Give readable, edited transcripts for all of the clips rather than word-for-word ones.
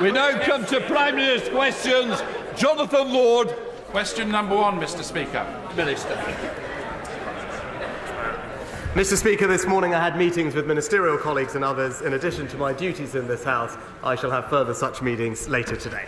We now come to Prime Minister's questions. Jonathan Lord. Question number one, Mr. Speaker. Minister. Mr. Speaker, this morning I had meetings with ministerial colleagues and others. In addition to my duties in this House, I shall have further such meetings later today.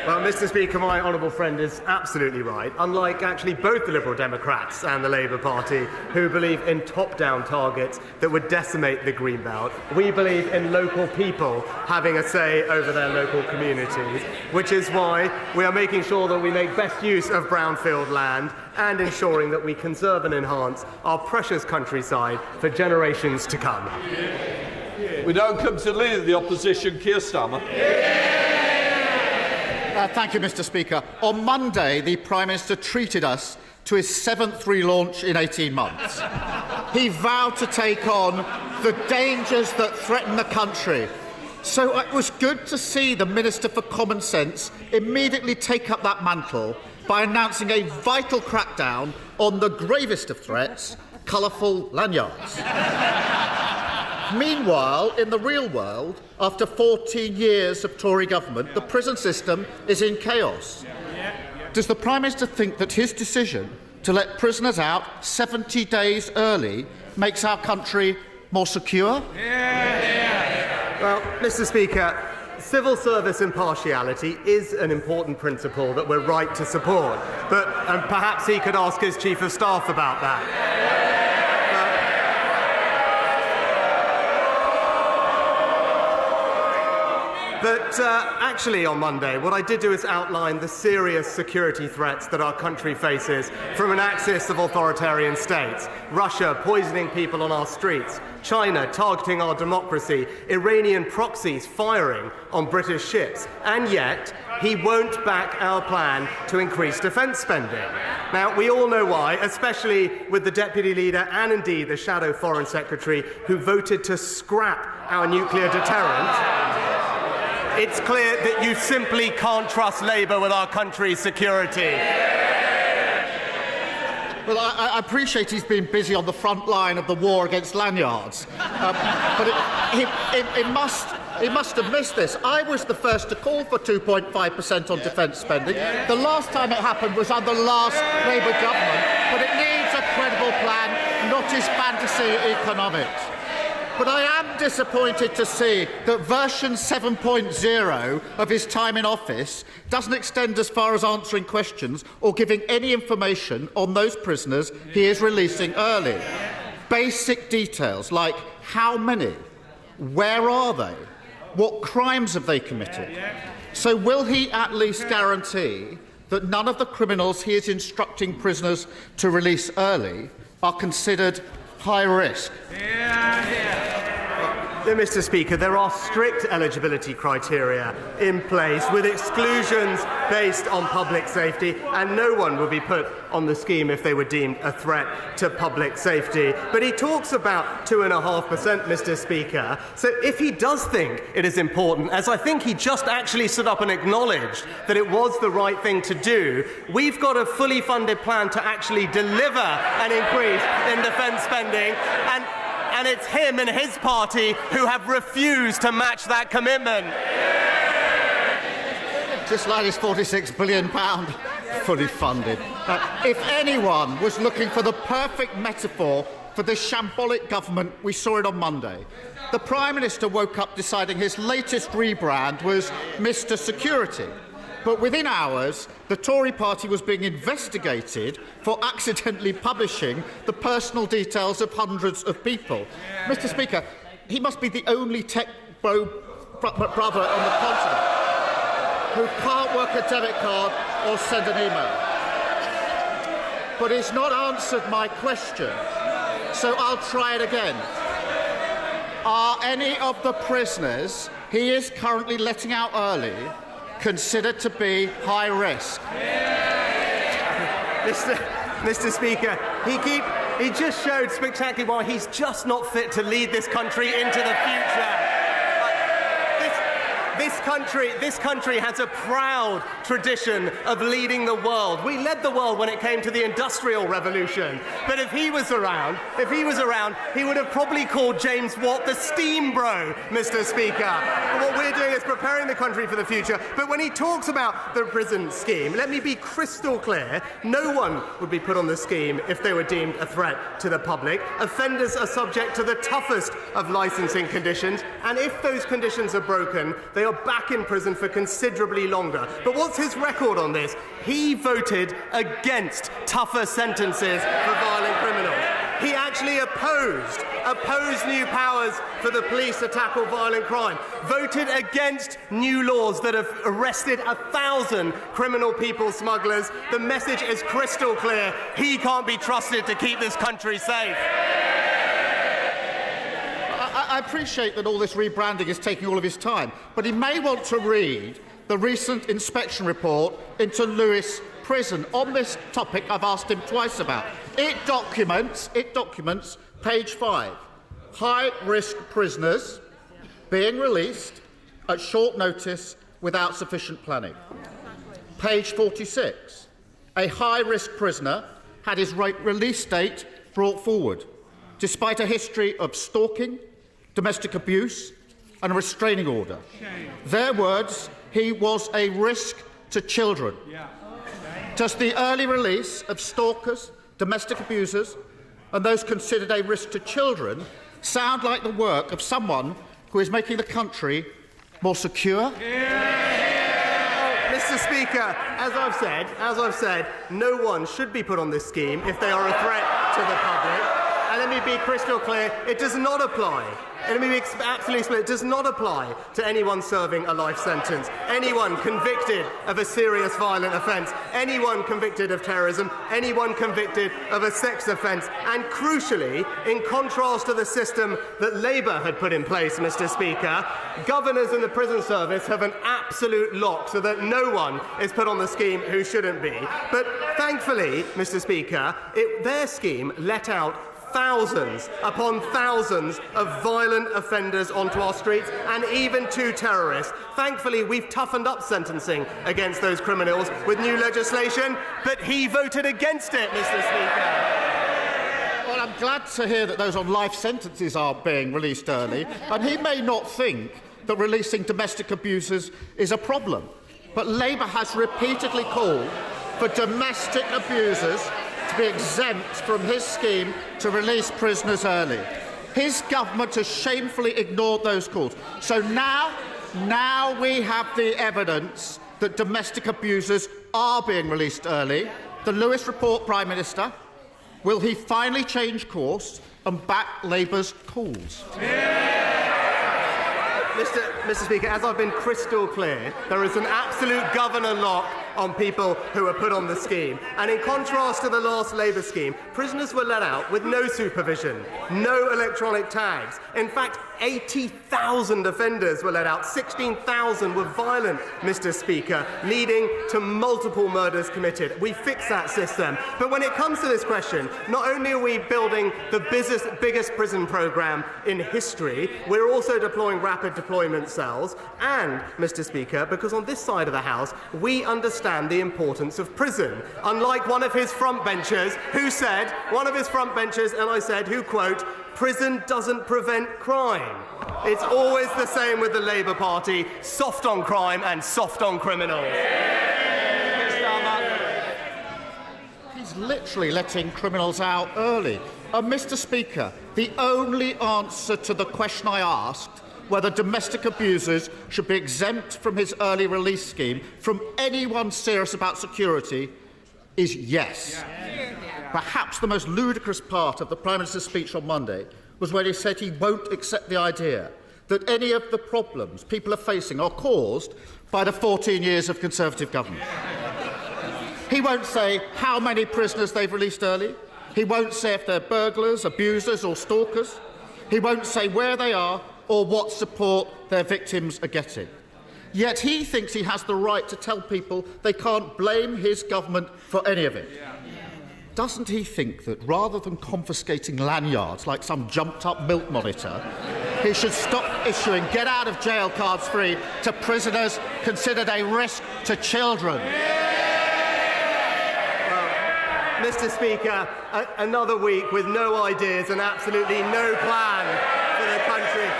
Well, Mr. Speaker, my honourable friend is absolutely right. Unlike actually both the Liberal Democrats and the Labour Party, who believe in top-down targets that would decimate the Greenbelt, we believe in local people having a say over their local communities, which is why we are making sure that we make best use of brownfield land and ensuring that we conserve and enhance our precious countryside for generations to come. We now come to the Leader of the Opposition, Keir Starmer. Thank you, Mr. Speaker. On Monday, the Prime Minister treated us to his 7th relaunch in 18 months. He vowed to take on the dangers that threaten the country. So it was good to see the Minister for Common Sense immediately take up that mantle by announcing a vital crackdown on the gravest of threats, colourful lanyards. Meanwhile, in the real world, after 14 years of Tory government, the prison system is in chaos. Does the Prime Minister think that his decision to let prisoners out 70 days early makes our country more secure? Well, Mr. Speaker, civil service impartiality is an important principle that we're right to support, but perhaps he could ask his Chief of Staff about that. But actually on Monday, what I did do is outline the serious security threats that our country faces from an axis of authoritarian states. Russia poisoning people on our streets, China targeting our democracy, Iranian proxies firing on British ships, and yet he won't back our plan to increase defence spending. Now, we all know why, especially with the Deputy Leader and indeed the Shadow Foreign Secretary who voted to scrap our nuclear deterrent. It's clear that you simply can't trust Labour with our country's security. Well, I appreciate he's been busy on the front line of the war against lanyards, but he must have missed this. I was the first to call for 2.5% on defence spending. The last time it happened was under the last Labour government, but it needs a credible plan, not his fantasy economics. But I am disappointed to see that version 7.0 of his time in office doesn't extend as far as answering questions or giving any information on those prisoners he is releasing early. Basic details like how many, where are they, what crimes have they committed. So will he at least guarantee that none of the criminals he is instructing prisoners to release early are considered high risk? Mr. Speaker, there are strict eligibility criteria in place with exclusions based on public safety, and no one will be put on the scheme if they were deemed a threat to public safety. But he talks about 2.5%, Mr. Speaker. So if he does think it is important, as I think he just actually stood up and acknowledged that it was the right thing to do, we've got a fully funded plan to actually deliver an increase in defence spending, and it's him and his party who have refused to match that commitment. Just like his £46 billion fully funded. If anyone was looking for the perfect metaphor for the shambolic government, we saw it on Monday. The Prime Minister woke up deciding his latest rebrand was Mr. Security. But within hours, the Tory party was being investigated for accidentally publishing the personal details of hundreds of people. Mr. Speaker, he must be the only tech brother on the continent who can't work a debit card or send an email. But he's not answered my question, so I'll try it again. Are any of the prisoners he is currently letting out early considered to be high risk? Mr. Speaker, he just showed spectacularly why he's just not fit to lead this country into the future. This country has a proud tradition of leading the world. We led the world when it came to the Industrial Revolution. But if he was around, he would have probably called James Watt the steam bro, Mr. Speaker. And what we're doing is preparing the country for the future. But when he talks about the prison scheme, let me be crystal clear. No one would be put on the scheme if they were deemed a threat to the public. Offenders are subject to the toughest of licensing conditions, and if those conditions are broken, they are back in prison for considerably longer. But what's his record on this? He voted against tougher sentences for violent criminals. He actually opposed new powers for the police to tackle violent crime, voted against new laws that have arrested 1,000 criminal people smugglers. The message is crystal clear. He can't be trusted to keep this country safe. I appreciate that all this rebranding is taking all of his time, but he may want to read the recent inspection report into Lewes Prison. On this topic, I've asked him twice about. It documents, page 5, high-risk prisoners being released at short notice without sufficient planning. Page 46, a high-risk prisoner had his release date brought forward, despite a history of stalking, domestic abuse and a restraining order. Their words, he was a risk to children. Does the early release of stalkers, domestic abusers and those considered a risk to children sound like the work of someone who is making the country more secure? Mr. Speaker, as I've said, no one should be put on this scheme if they are a threat to the public. And let me be crystal clear, it does not apply. And let me be absolutely clear, it does not apply to anyone serving a life sentence, anyone convicted of a serious violent offence, anyone convicted of terrorism, anyone convicted of a sex offence. And crucially, in contrast to the system that Labour had put in place, Mr. Speaker, governors in the prison service have an absolute lock so that no one is put on the scheme who shouldn't be. But thankfully, Mr. Speaker, their scheme let out thousands upon thousands of violent offenders onto our streets, and even 2 terrorists. Thankfully, we've toughened up sentencing against those criminals with new legislation, but he voted against it, Mr. Speaker. Well, I'm glad to hear that those on life sentences are being released early, and he may not think that releasing domestic abusers is a problem, but Labour has repeatedly called for domestic abusers to be exempt from his scheme to release prisoners early. His government has shamefully ignored those calls. So now we have the evidence that domestic abusers are being released early. The Lewis report, Prime Minister, will he finally change course and back Labour's calls? Mr. Speaker, as I've been crystal clear, there is an absolute governor lock on people who are put on the scheme. And in contrast to the last Labour scheme, prisoners were let out with no supervision, no electronic tags. In fact, 80,000 offenders were let out. 16,000 were violent, Mr. Speaker, leading to multiple murders committed. We fixed that system. But when it comes to this question, not only are we building the biggest prison programme in history, we're also deploying rapid deployment cells. And, Mr. Speaker, because on this side of the House, we understand the importance of prison. Unlike one of his frontbenchers who said, and I said, who, quote, prison doesn't prevent crime. It's always the same with the Labour Party, soft on crime and soft on criminals. He's literally letting criminals out early. Mr. Speaker, the only answer to the question I asked, whether domestic abusers should be exempt from his early release scheme from anyone serious about security, is yes. Perhaps the most ludicrous part of the Prime Minister's speech on Monday was when he said he won't accept the idea that any of the problems people are facing are caused by the 14 years of Conservative government. He won't say how many prisoners they've released early. He won't say if they're burglars, abusers or stalkers. He won't say where they are or what support their victims are getting. Yet he thinks he has the right to tell people they can't blame his government for any of it. Doesn't he think that rather than confiscating lanyards like some jumped-up milk monitor, he should stop issuing get-out-of-jail cards free to prisoners considered a risk to children. Mr. Speaker, another week with no ideas and absolutely no plan for the country.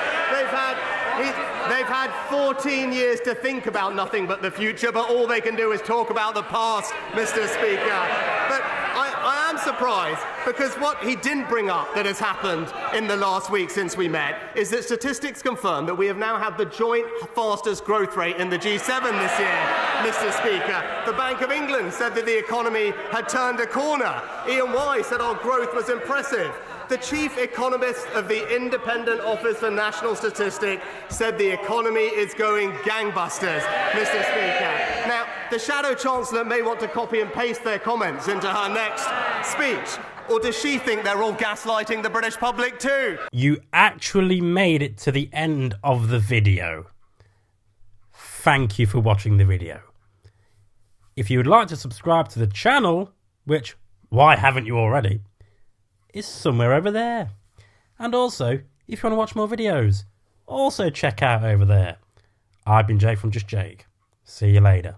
They've had 14 years to think about nothing but the future, but all they can do is talk about the past, Mr. Speaker. But I am surprised, because what he didn't bring up that has happened in the last week since we met is that statistics confirm that we have now had the joint fastest growth rate in the G7 this year, Mr. Speaker. The Bank of England said that the economy had turned a corner. E&Y said our growth was impressive. The chief economist of the Independent Office for National Statistics said the economy is going gangbusters, Mr. Speaker. Now, the Shadow Chancellor may want to copy and paste their comments into her next speech. Or does she think they're all gaslighting the British public too? You actually made it to the end of the video. Thank you for watching the video. If you would like to subscribe to the channel, which, why haven't you already, is somewhere over there. And also, if you want to watch more videos, also check out over there. I've been Jake from Just Jake. See you later.